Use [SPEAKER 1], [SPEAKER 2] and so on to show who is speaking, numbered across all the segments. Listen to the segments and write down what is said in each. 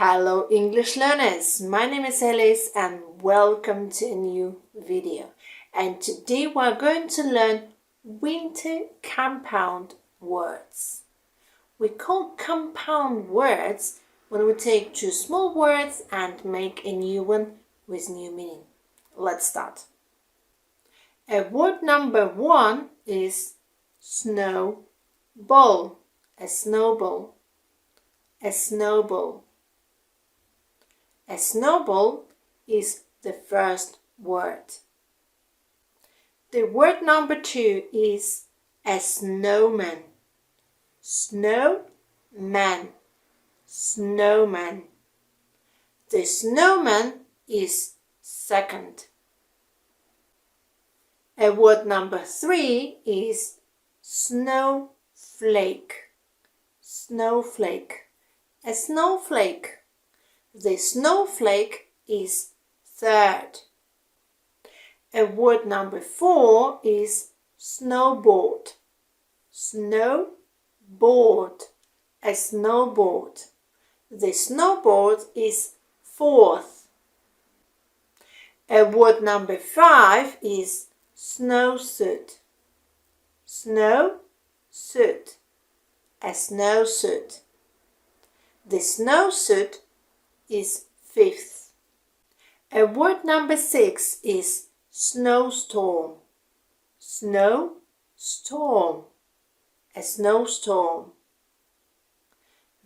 [SPEAKER 1] Hello English learners, my name is Alice and welcome to a new video. And today we're going to learn winter compound words. We call compound words when we take two small words and make a new one with new meaning. Let's start. Word number 1 is snowball. A snowball. A snowball. A snowball is the first word. The word number 2 is a snowman. Snowman. Snowman. The snowman is second. Word number 3 is snowflake. Snowflake. A snowflake. The snowflake is third. Word number 4 is snowboard. Snowboard. A snowboard. The snowboard is fourth. Word number 5 is snowsuit. Snowsuit. A snowsuit. The snowsuit is fifth. Word number 6 is snowstorm. Snowstorm. A snowstorm.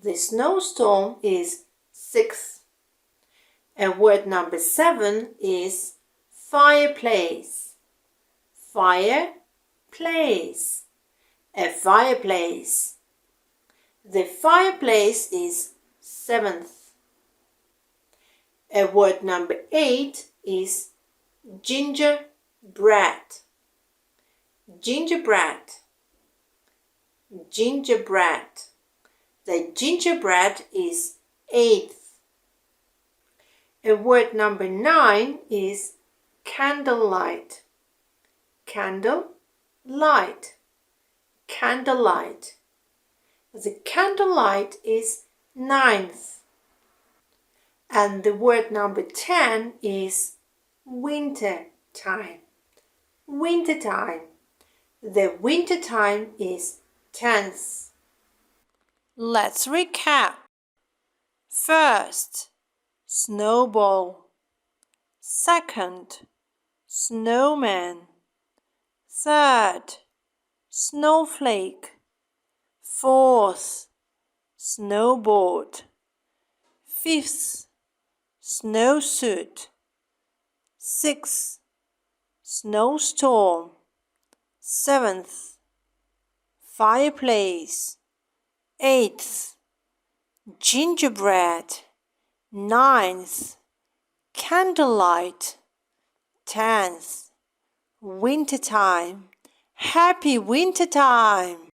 [SPEAKER 1] The snowstorm is sixth. Word number 7 is fireplace. Fireplace. A fireplace. The fireplace is seventh. Word number 8 is gingerbread. Gingerbread. Gingerbread. The gingerbread is eighth. Word number 9 is candlelight. Candlelight. Candlelight. The candlelight is ninth. And the word number 10 is winter time. Winter time. The winter time is 10th. Let's recap. First, snowball. Second, snowman. Third, snowflake. Fourth, snowboard. Fifth, snowsuit. Sixth, snowstorm. Seventh, fireplace. Eighth, gingerbread. Ninth, candlelight. 10th, wintertime. Happy wintertime!